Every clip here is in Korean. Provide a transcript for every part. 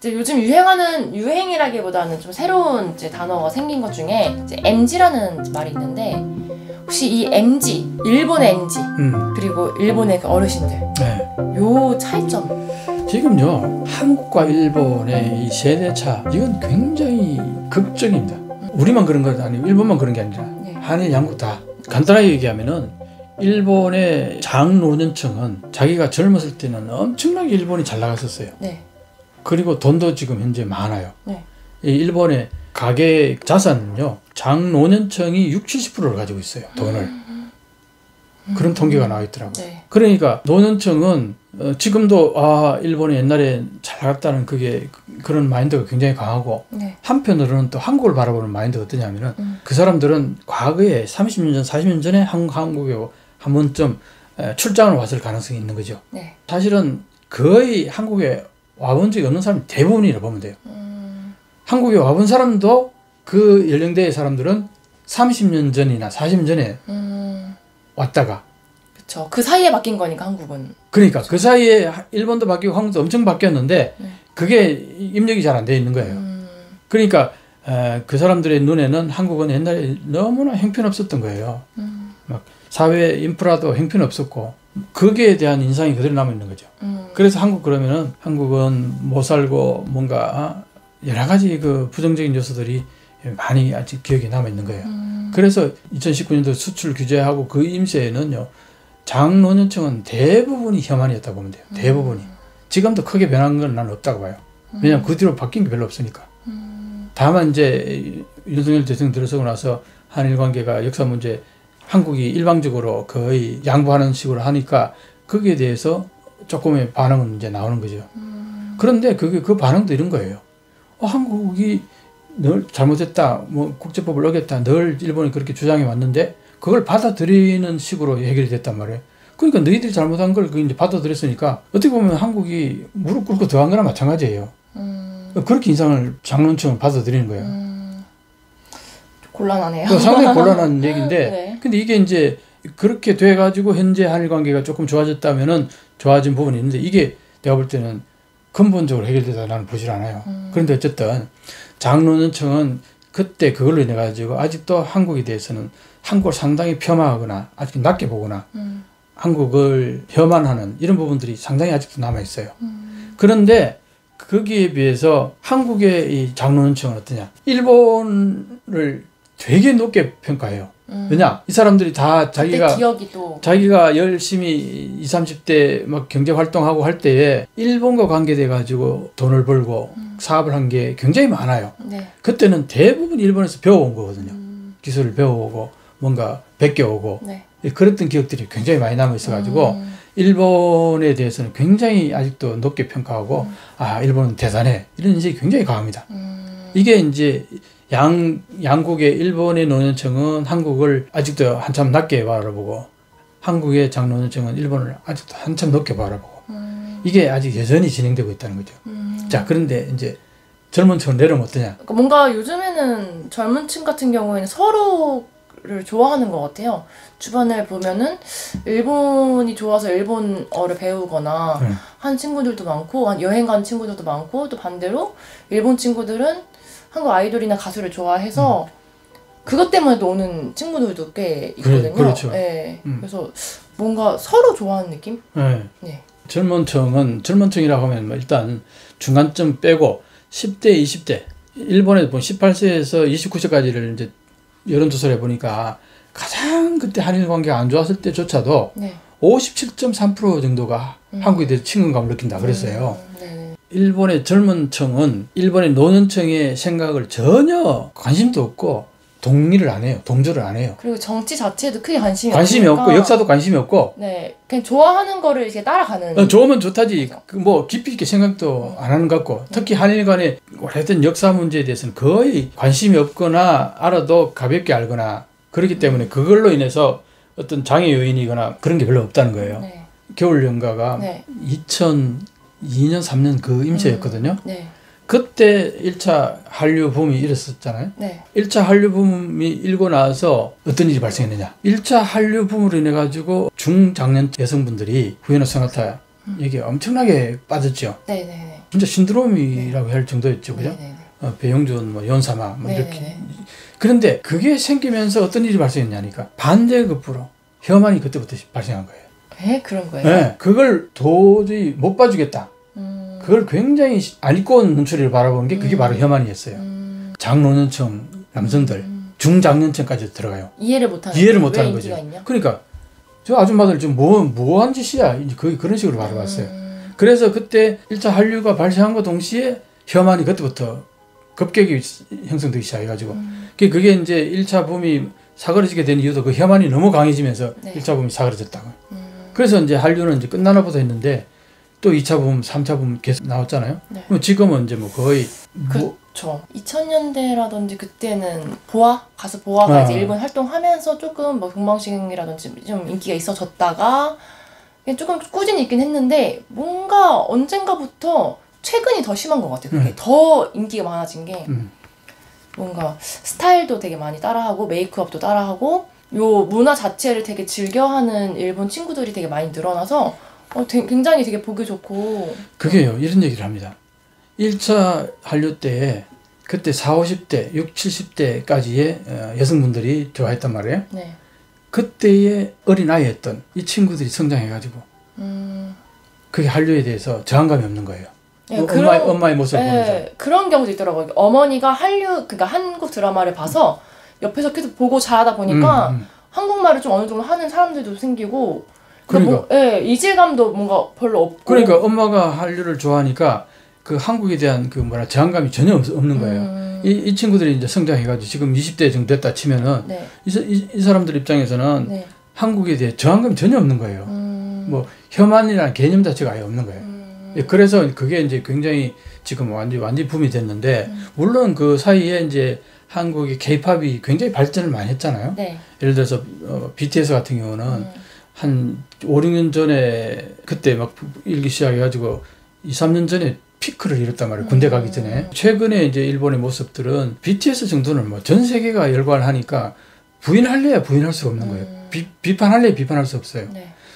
이제 요즘 유행이라기보다는 좀 새로운 이제 단어가 생긴 것 중에 이제 MZ라는 말이 있는데, 혹시 이 MZ, 일본의 MZ 그리고 일본의 그 어르신들, 네. 요 차이점. 지금요, 한국과 일본의 이 세대차, 이건 굉장히 극적입니다. 우리만 그런 건 아니고 일본만 그런 게 아니라 네. 한일 양국 다. 간단하게 얘기하면은 일본의 장노년층은 자기가 젊었을 때는 엄청나게 일본이 잘 나갔었어요. 네. 그리고 돈도 지금 현재 많아요. 네. 이 일본의 가계 자산은요, 장노년층이 60~70%를 가지고 있어요. 돈을. 그런 통계가 나와 있더라고요. 네. 그러니까 노년층은 지금도 일본이 옛날에 잘 나갔다는 그런 마인드가 굉장히 강하고, 네. 한편으로는 또 한국을 바라보는 마인드가 어떠냐면은 그 사람들은 과거에 30년 전, 40년 전에 한국에 한 번쯤 출장을 왔을 가능성이 있는 거죠. 네. 사실은 거의 한국에 와본 적이 없는 사람이 대부분이라고 보면 돼요. 한국에 와본 사람도 그 연령대의 사람들은 30년 전이나 40년 전에 왔다가, 그쵸. 그 사이에 바뀐 거니까 한국은. 그러니까 그 사이에 일본도 바뀌고 한국도 엄청 바뀌었는데 네. 그게 입력이 잘 안 돼 있는 거예요. 그러니까 그 사람들의 눈에는 한국은 옛날에 너무나 형편없었던 거예요. 막 사회 인프라도 형편없었고 거기에 대한 인상이 그대로 남아 있는 거죠. 그래서 그러면은 한국은 못 살고 뭔가 여러 가지 그 부정적인 요소들이 많이 아직 기억에 남아 있는 거예요. 그래서 2019년도 수출 규제하고 그 임시에는요, 장노년층은 대부분이 혐한이었다고 보면 돼요. 대부분이. 지금도 크게 변한 건 난 없다고 봐요. 왜냐하면 그 뒤로 바뀐 게 별로 없으니까. 다만 이제 윤석열 대통령 들어서고 나서 한일 관계가 역사 문제, 한국이 일방적으로 거의 양보하는 식으로 하니까 거기에 대해서 조금의 반응은 이제 나오는 거죠. 그런데 그 반응도 이런 거예요. 한국이 늘 잘못했다, 뭐 국제법을 어겼다, 늘 일본이 그렇게 주장해 왔는데 그걸 받아들이는 식으로 해결이 됐단 말이에요. 그러니까 너희들이 잘못한 걸 이제 받아들였으니까 어떻게 보면 한국이 무릎 꿇고 더한 거나 마찬가지예요. 그렇게 인상을 장노년층을 받아들이는 거예요. 곤란하네요. 상당히 곤란한 얘기인데, 네. 근데 이게 이제 그렇게 돼가지고 현재 한일 관계가 조금 좋아졌다면은 좋아진 부분이 있는데, 이게 내가 볼 때는 근본적으로 해결되다 나는 보질 않아요. 그런데 어쨌든 장노년층은 그때 그걸로 인해 가지고 아직도 한국에 대해서는 한국을 상당히 폄하하거나 아직 낮게 보거나 한국을 혐한하는 이런 부분들이 상당히 아직도 남아 있어요. 그런데 거기에 비해서 한국의 이 장노년층은 어떠냐? 일본을 되게 높게 평가해요. 왜냐? 이 사람들이 다 자기가 열심히 20, 30대 막 경제 활동하고 할 때에 일본과 관계돼 가지고 돈을 벌고 사업을 한 게 굉장히 많아요. 네. 그때는 대부분 일본에서 배워온 거거든요. 기술을 배워오고 뭔가 베껴오고 네. 그랬던 기억들이 굉장히 많이 남아 있어 가지고 일본에 대해서는 굉장히 아직도 높게 평가하고 일본은 대단해, 이런 인식이 굉장히 강합니다. 이게 이제 양국의 일본의 노년층은 한국을 아직도 한참 낮게 바라보고 한국의 장노년층은 일본을 아직도 한참 높게 바라보고 이게 아직 여전히 진행되고 있다는 거죠. 자, 그런데 이제 젊은 층은 내려오면 어떠냐? 그러니까 뭔가 요즘에는 젊은 층 같은 경우에는 서로를 좋아하는 것 같아요. 주변을 보면은 일본이 좋아서 일본어를 배우거나 한 친구들도 많고, 여행 간 친구들도 많고, 또 반대로 일본 친구들은 한국 아이돌이나 가수를 좋아해서 그것 때문에 또 오는 친구들도 꽤 있거든요. 그렇죠. 네. 그래서 뭔가 서로 좋아하는 느낌? 네. 네. 젊은 층이라고 하면 일단 중간쯤 빼고 10대, 20대, 일본에 보면 18세에서 29세까지를 이제 여론조사를 해보니까 가장 그때 한일 관계가 안 좋았을 때조차도 네. 57.3% 정도가 한국에 대해서 친근감을 느낀다 그랬어요. 네. 일본의 젊은 층은 일본의 노년층의 생각을 전혀 관심도 없고 동의를 안 해요. 동조를 안 해요. 그리고 정치 자체에도 크게 관심이 없고 역사도 관심이 없고, 네, 그냥 좋아하는 거를 이렇게 따라가는. 좋으면 좋다지 뭐 깊이 있게 생각도 안 하는 것 같고, 특히 한일 간의 오래된 역사 문제에 대해서는 거의 관심이 없거나 알아도 가볍게 알거나 그렇기 때문에 그걸로 인해서 어떤 장애 요인이거나 그런 게 별로 없다는 거예요. 네. 겨울 연가가 네. 2002년 3년 그 임시였거든요. 네. 그때 1차 한류 붐이 일었었잖아요. 네. 1차 한류 붐이 일고 나서 어떤 일이 발생했느냐. 1차 한류 붐으로 인해 가지고 중장년 여성분들이 후에노 소나타 여기 엄청나게 빠졌죠. 네네. 진짜 신드롬이라고 할 정도였죠, 그죠? 배용준, 뭐 연사마, 뭐 이렇게. 그런데 그게 생기면서 어떤 일이 발생했냐니까 반대급부로 혐한이 그때부터 발생한 거예요. 에? 그런 거예요? 네, 그걸 도저히 못 봐주겠다. 그걸 굉장히 안 입고 온 눈초리를 바라보는 게 그게 바로 혐한이었어요. 장노년층 남성들, 중장년층까지 들어가요. 이해를 못하는 거죠. 그러니까 저 아줌마들 좀 뭐한 짓이야. 이제 거의 그런 식으로 바라봤어요. 그래서 그때 1차 한류가 발생한과 동시에 혐한이 그때부터 급격히 형성되기 시작해가지고 그게 이제 1차 붐이 사그러지게 된 이유도 그 혐한이 너무 강해지면서 1차 붐이 사그러졌다고. 그래서 이제 한류는 이제 끝나나 보다 했는데 또 2차 붐, 3차 붐 계속 나왔잖아요. 그럼 지금은 이제 뭐 거의 그렇죠. 2000년대라든지 그때는 가수 보아가 이제 일본 활동하면서 조금 뭐 동방신기라든지 좀 인기가 있어졌다가 조금 꾸준히 있긴 했는데 뭔가 언젠가부터 최근이 더 심한 것 같아요. 그게 더 인기가 많아진 게 뭔가 스타일도 되게 많이 따라하고 메이크업도 따라하고 요 문화 자체를 되게 즐겨하는 일본 친구들이 되게 많이 늘어나서 굉장히 되게 보기 좋고 그게요. 이런 얘기를 합니다. 1차 한류 때에 그때 40, 50대, 60, 70대까지의 여성분들이 좋아했단 말이에요. 네. 그때의 어린아이였던 이 친구들이 성장해가지고 그게 한류에 대해서 저항감이 없는 거예요. 네, 엄마의 모습을 보면서. 그런 경우도 있더라고요. 어머니가 그러니까 한국 드라마를 봐서 옆에서 계속 보고 자라다 보니까 한국말을 좀 어느 정도 하는 사람들도 생기고 그러니까 이질감도 뭔가 별로 없고 그러니까 엄마가 한류를 좋아하니까 그 한국에 대한 그 저항감이 전혀 없는 거예요. 이 친구들이 이제 성장해가지고 지금 20대 정도 됐다 치면은 이 사람들 입장에서는 한국에 대해 저항감이 전혀 없는 거예요. 뭐 혐한이라는 개념 자체가 아예 없는 거예요. 그래서 그게 이제 굉장히 지금 완전히 붐이 됐는데 물론 그 사이에 이제 한국의 K-팝이 굉장히 발전을 많이 했잖아요. 예를 들어서 BTS 같은 경우는 한 5, 6년 전에 그때 막 일기 시작해가지고 2, 3년 전에 피크를 이뤘단 말이에요. 군대 가기 전에. 최근에 이제 일본의 모습들은 BTS 정도는 뭐 전 세계가 열광하니까 부인할래야 부인할 수가 없는 거예요. 비판할래야 비판할 수 없어요.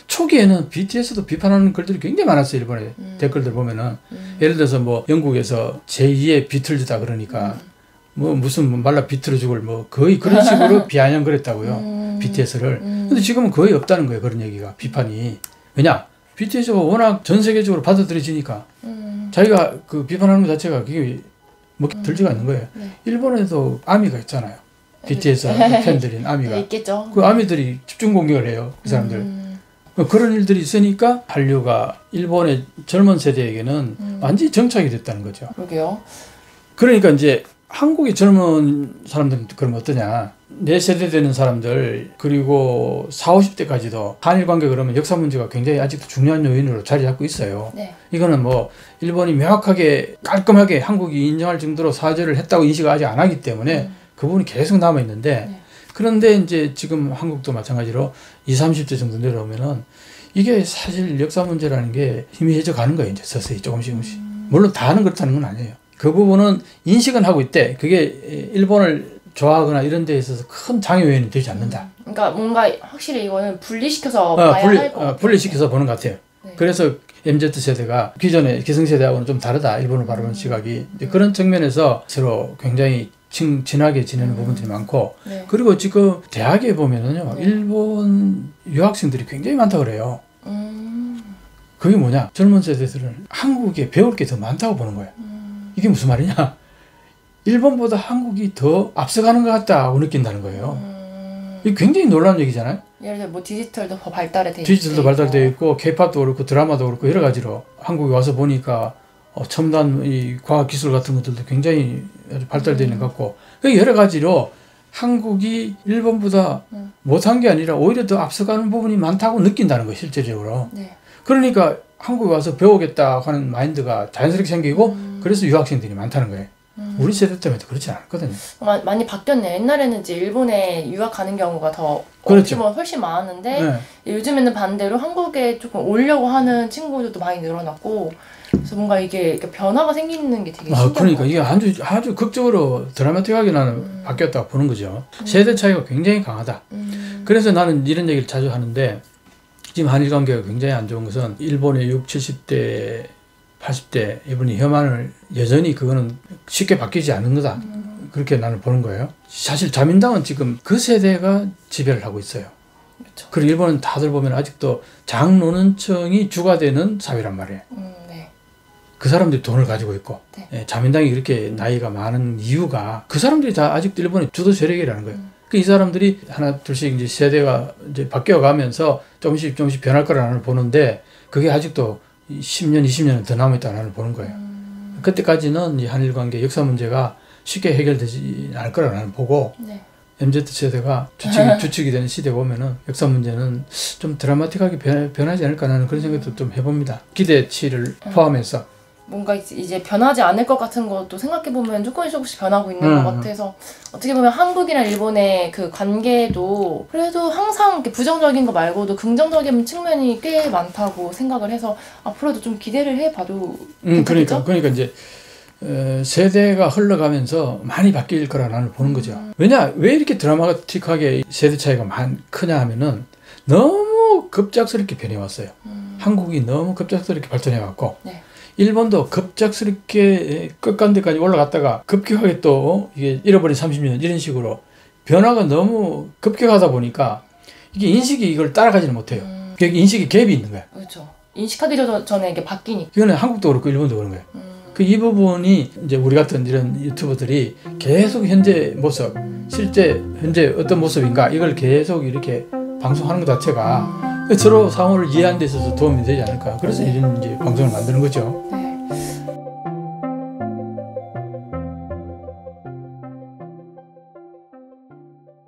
초기에는 BTS도 비판하는 글들이 굉장히 많았어요. 일본의 댓글들 보면은. 예를 들어서 뭐 영국에서 제2의 비틀즈다 그러니까 뭐 무슨 말라 비틀어 죽을 뭐 거의 그런 식으로 비아냥거렸다고요. BTS를. 근데 지금은 거의 없다는 거예요. 그런 얘기가. 비판이. 왜냐? BTS가 워낙 전 세계적으로 받아들여지니까 자기가 그 비판하는 것 자체가 그게 뭐 들지가 않는 거예요. 일본에도 아미가 있잖아요. BTS 팬들인 아미가. 있겠죠. 그 아미들이 집중 공격을 해요. 그 사람들. 그런 일들이 있으니까 한류가 일본의 젊은 세대에게는 완전히 정착이 됐다는 거죠. 그러게요. 그러니까 이제 한국의 젊은 사람들은 그러면 어떠냐. 내 세대 되는 사람들 그리고 40, 50대까지도 한일 관계 그러면 역사 문제가 굉장히 아직도 중요한 요인으로 자리 잡고 있어요. 이거는 뭐 일본이 명확하게 깔끔하게 한국이 인정할 정도로 사죄를 했다고 인식을 아직 안 하기 때문에 그 부분이 계속 남아있는데 그런데 이제 지금 한국도 마찬가지로 20, 30대 정도 내려오면은 이게 사실 역사 문제라는 게 희미해져 가는 거예요. 이제 서서히 조금씩. 물론 다는 그렇다는 건 아니에요. 그 부분은 인식은 하고 있대. 그게 일본을 좋아하거나 이런 데 있어서 큰 장애 요인이 되지 않는다. 그러니까 뭔가 확실히 이거는 분리시켜서 봐야 할 것 같아요. 분리시켜서 보는 것 같아요. 그래서 MZ세대가 기존의 기성세대하고는 좀 다르다. 일본을 바라보는 시각이. 그런 측면에서 서로 굉장히 친하게 지내는 부분들이 많고 그리고 지금 대학에 보면은요. 일본 유학생들이 굉장히 많다고 그래요. 그게 뭐냐? 젊은 세대들은 한국에 배울 게 더 많다고 보는 거예요. 이게 무슨 말이냐? 일본보다 한국이 더 앞서가는 것 같다고 느낀다는 거예요. 이게 굉장히 놀라운 얘기잖아요. 예를 들어 뭐 디지털도 더 발달이 돼 있고 디지털도 발달되어 있고 K-팝도 그렇고 드라마도 그렇고 여러 가지로 한국에 와서 보니까 첨단 이 과학 기술 같은 것들도 굉장히 아주 발달되어 있는 것 같고 여러 가지로 한국이 일본보다 못한 게 아니라 오히려 더 앞서가는 부분이 많다고 느낀다는 거예요. 실제적으로. 그러니까 한국에 와서 배우겠다 하는 마인드가 자연스럽게 생기고 그래서 유학생들이 많다는 거예요. 우리 세대 때문에 그렇지 않았거든요. 많이 바뀌었네. 옛날에는 이제 일본에 유학 가는 경우가 더 그렇죠. 훨씬 많았는데 요즘에는 반대로 한국에 조금 오려고 하는 친구들도 많이 늘어났고 그래서 뭔가 이게 변화가 생기는 게 되게 신기한 그러니까 이게 아주 극적으로 드라마틱하게 나는 바뀌었다고 보는 거죠. 세대 차이가 굉장히 강하다. 그래서 나는 이런 얘기를 자주 하는데 지금 한일 관계가 굉장히 안 좋은 것은 일본의 60, 70대 80대 이분이 혐한을 여전히 그거는 쉽게 바뀌지 않는 거다. 그렇게 나는 보는 거예요. 사실 자민당은 지금 그 세대가 지배를 하고 있어요. 그렇죠. 그리고 일본은 다들 보면 아직도 장노년층이 주가 되는 사회란 말이에요. 네. 그 사람들이 돈을 가지고 있고 네. 예, 자민당이 그렇게 나이가 많은 이유가 그 사람들이 다 아직도 일본의 주도 세력이라는 거예요. 이 사람들이 하나 둘씩 이제 세대가 이제 바뀌어 가면서 조금씩 변할 거라 나는 보는데 그게 아직도 10년, 20년은 더 남아있다 나는 보는 거예요. 그때까지는 이 한일 관계 역사 문제가 쉽게 해결되지 않을 거라 나는 보고 네. MZ세대가 주축이 되는 시대 보면은 역사 문제는 좀 드라마틱하게 변하지 않을까 나는 그런 생각도 좀 해봅니다. 기대치를 포함해서. 뭔가 이제 변하지 않을 것 같은 것도 생각해보면 조금씩 변하고 있는 것 같아서 어떻게 보면 한국이랑 일본의 그 관계도 그래도 항상 이렇게 부정적인 거 말고도 긍정적인 측면이 꽤 많다고 생각을 해서 앞으로도 좀 기대를 해봐도 괜찮겠죠? 그러니까 이제 세대가 흘러가면서 많이 바뀔 거라 나는 보는 거죠. 왜 이렇게 드라마틱하게 세대 차이가 크냐 하면은 너무 급작스럽게 변해왔어요. 한국이 너무 급작스럽게 발전해왔고 네. 일본도 급작스럽게 끝간데까지 올라갔다가 급격하게 또 이게 잃어버린 30년 이런 식으로 변화가 너무 급격하다 보니까 이게 인식이 이걸 따라가지는 못해요. 인식의 갭이 있는 거야. 그렇죠. 인식하기 전에 이게 바뀌니까. 이거는 한국도 그렇고 일본도 그런 거예요. 이 부분이 이제 우리 같은 이런 유튜버들이 계속 현재 모습, 실제 현재 어떤 모습인가 이걸 계속 이렇게 방송하는 것 자체가 서로 상호를 이해하는 데 있어서 도움이 되지 않을까. 그래서 이런 이제 방송을 만드는 거죠. 네.